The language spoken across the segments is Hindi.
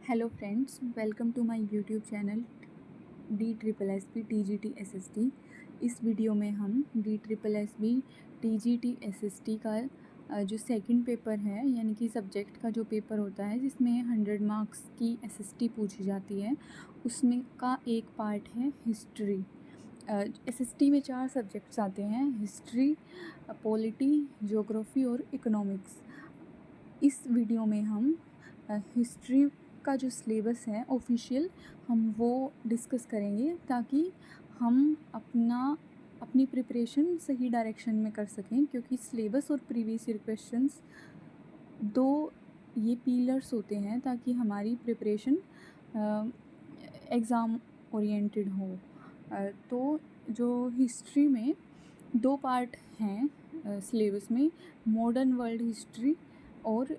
Hello friends, welcome to my YouTube channel DSSB TGT SST। इस वीडियो में हम DSSB TGT SST का जो सेकंड पेपर है, यानी कि सब्जेक्ट का जो पेपर होता है जिसमें 100 मार्क्स की SST पूछी जाती है, उसमें का एक पार्ट है हिस्ट्री। SST में 4 सब्जेक्ट्स आते हैं: हिस्ट्री, पॉलिटी, ज्योग्राफी और इकोनॉमिक्स। इस वीडियो में हम हिस्ट्री का जो सिलेबस है ऑफिशियल, हम वो डिस्कस करेंगे ताकि हम अपनी प्रिपरेशन सही डायरेक्शन में कर सकें, क्योंकि सिलेबस और प्रीवियस ईयर क्वेश्चंस दो ये पिलर्स होते हैं ताकि हमारी प्रिपरेशन एग्ज़ाम ओरिएंटेड हो। तो जो हिस्ट्री में 2 पार्ट हैं सिलेबस में: मॉडर्न वर्ल्ड हिस्ट्री और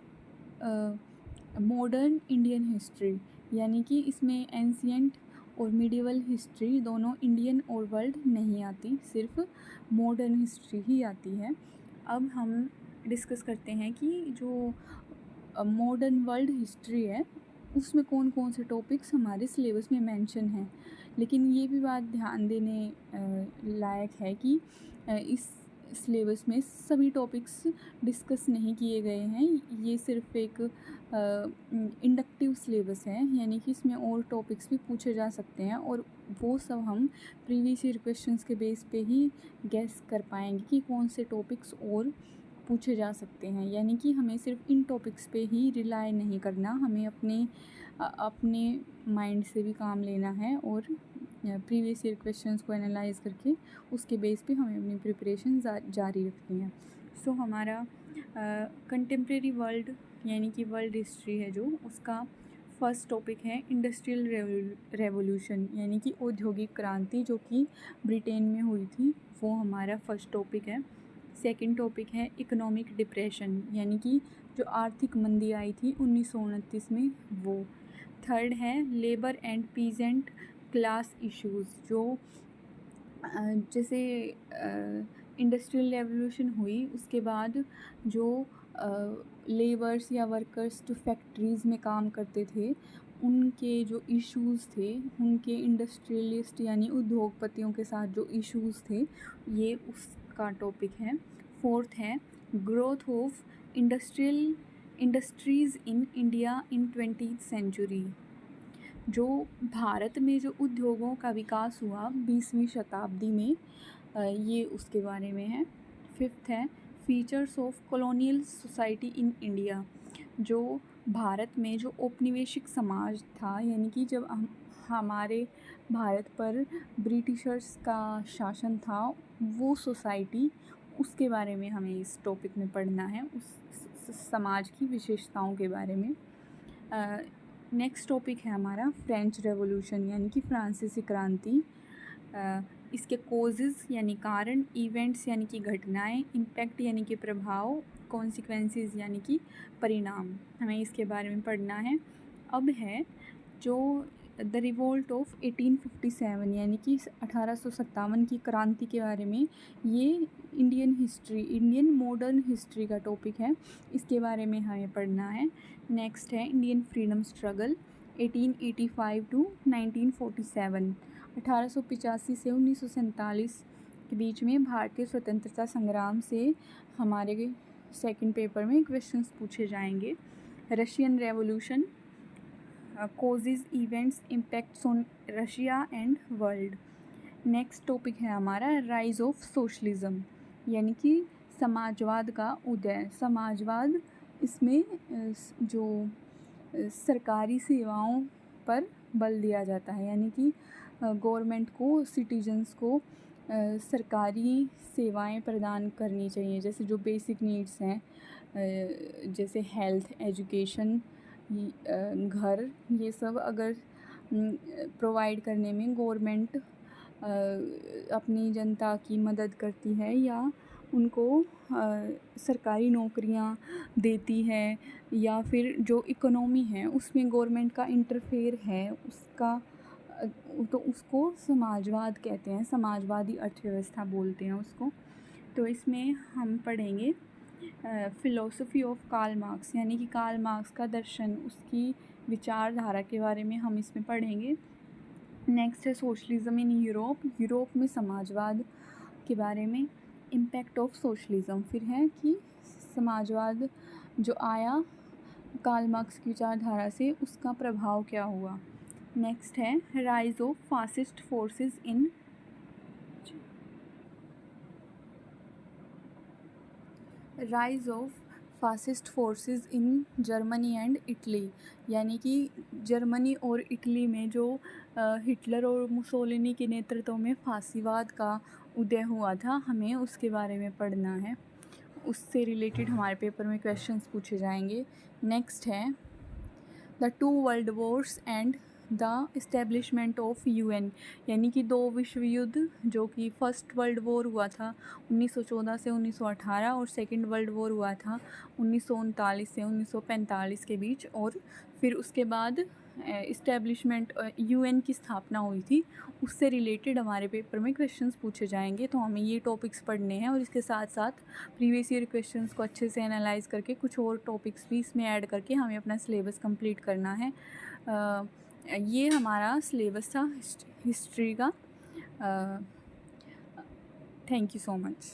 मॉडर्न इंडियन हिस्ट्री। यानी कि इसमें एंशिएंट और मिडिवल हिस्ट्री दोनों इंडियन और वर्ल्ड नहीं आती, सिर्फ मॉडर्न हिस्ट्री ही आती है। अब हम डिस्कस करते हैं कि जो मॉडर्न वर्ल्ड हिस्ट्री है उसमें कौन कौन से टॉपिक्स हमारे सिलेबस में मेंशन हैं। लेकिन ये भी बात ध्यान देने लायक है कि इस सिलेबस में सभी टॉपिक्स डिस्कस नहीं किए गए हैं। ये सिर्फ एक इंडक्टिव सिलेबस है, यानी कि इसमें और टॉपिक्स भी पूछे जा सकते हैं और वो सब हम प्रीवियस ईयर क्वेश्चंस के बेस पे ही गेस कर पाएंगे कि कौन से टॉपिक्स और पूछे जा सकते हैं। यानी कि हमें सिर्फ इन टॉपिक्स पे ही रिलाई नहीं करना, हमें अपने माइंड से भी काम लेना है और प्रीवियस ईयर क्वेश्चंस को एनालाइज करके उसके बेस पे हमें अपनी प्रिपरेशन जारी रखनी है। सो हमारा कंटेम्प्रेरी वर्ल्ड यानी कि वर्ल्ड हिस्ट्री है जो, उसका फर्स्ट टॉपिक है इंडस्ट्रियल रेवोल्यूशन, यानी कि औद्योगिक क्रांति जो कि ब्रिटेन में हुई थी, वो हमारा फर्स्ट टॉपिक है। सेकंड टॉपिक है इकोनॉमिक डिप्रेशन, यानी कि जो आर्थिक मंदी आई थी 1929 में, वो। थर्ड है labour and peasant class issues, जो जैसे इंडस्ट्रियल रेवोल्यूशन हुई उसके बाद जो लेबर्स या वर्कर्स जो फैक्ट्रीज़ में काम करते थे, उनके जो इश्यूज़ थे, उनके इंडस्ट्रियलिस्ट यानी उद्योगपतियों के साथ जो इश्यूज़ थे, ये उसका टॉपिक है। फोर्थ है growth of industries in India in 20th century, जो भारत में जो उद्योगों का विकास हुआ 20वीं शताब्दी में, ये उसके बारे में है। फिफ्थ है features of colonial society in India, जो भारत में जो औपनिवेशिक समाज था, यानी कि जब हमारे भारत पर ब्रिटिशर्स का शासन था, वो सोसाइटी, उसके बारे में हमें इस टॉपिक में पढ़ना है, उस समाज की विशेषताओं के बारे में। नेक्स्ट टॉपिक है हमारा फ्रेंच रेवोल्यूशन, यानी कि फ्रांसीसी क्रांति। इसके कोजेज़ यानी कारण, इवेंट्स यानी कि घटनाएं, इम्पैक्ट यानी कि प्रभाव, कॉन्सिक्वेंसेस यानी कि परिणाम, हमें इसके बारे में पढ़ना है। अब है जो द रिवोल्ट ऑफ 1857, यानी कि 1857 की क्रांति के बारे में, ये इंडियन मॉडर्न हिस्ट्री का टॉपिक है, इसके बारे में हमें पढ़ना है। नेक्स्ट है इंडियन फ्रीडम स्ट्रगल 1885 टू 1947, 1885 से 1947 के बीच में भारतीय स्वतंत्रता संग्राम से हमारे सेकंड पेपर में क्वेश्चंस पूछे जाएंगे। Russian revolution, causes, events, impacts on Russia and world. Next topic है हमारा राइज ऑफ सोशलिज्म, यानी कि समाजवाद का उदय। समाजवाद, इसमें जो सरकारी सेवाओं पर बल दिया जाता है, यानी कि गवर्नमेंट को, सिटीजन्स को सरकारी सेवाएं प्रदान करनी चाहिए, जैसे जो बेसिक नीड्स हैं, जैसे हेल्थ, एजुकेशन, घर, ये सब अगर प्रोवाइड करने में गवर्नमेंट अपनी जनता की मदद करती है या उनको सरकारी नौकरियां देती है, या फिर जो इकोनॉमी है उसमें गवर्नमेंट का इंटरफेयर है, उसका तो उसको समाजवाद कहते हैं, समाजवादी अर्थव्यवस्था बोलते हैं उसको। तो इसमें हम पढ़ेंगे फ़िलॉसफ़ी ऑफ कार्ल मार्क्स, यानी कि कार्ल मार्क्स का दर्शन, उसकी विचारधारा के बारे में हम इसमें पढ़ेंगे। नेक्स्ट है सोशलिज़्म इन यूरोप, यूरोप में समाजवाद के बारे में। इम्पैक्ट ऑफ सोशलिज़्म, फिर है कि समाजवाद जो आया कार्ल मार्क्स की विचारधारा से, उसका प्रभाव क्या हुआ। नेक्स्ट है rise of fascist forces in rise of fascist forces in Germany and Italy, यानी कि जर्मनी और इटली में जो हिटलर और मुसोलिनी के नेतृत्व में फासीवाद का उदय हुआ था, हमें उसके बारे में पढ़ना है। उससे रिलेटेड हमारे पेपर में क्वेश्चंस पूछे जाएंगे। नेक्स्ट है the two world Wars and the establishment of UN, यानी कि 2 विश्व युद्ध, जो कि फर्स्ट वर्ल्ड वॉर हुआ था 1914 से 1918 और सेकंड वर्ल्ड वॉर हुआ था 1939 से 1945 के बीच, और फिर उसके बाद इस्टेब्लिशमेंट यूएन की स्थापना हुई थी। उससे रिलेटेड हमारे पेपर में क्वेश्चंस पूछे जाएंगे, तो हमें ये टॉपिक्स पढ़ने हैं और इसके साथ साथ प्रीवियस ईयर क्वेश्चंस को अच्छे से एनालाइज करके कुछ और टॉपिक्स भी इसमें ऐड करके हमें अपना सिलेबस कंप्लीट करना है। ये हमारा सिलेबस था हिस्ट्री का। Thank you so much.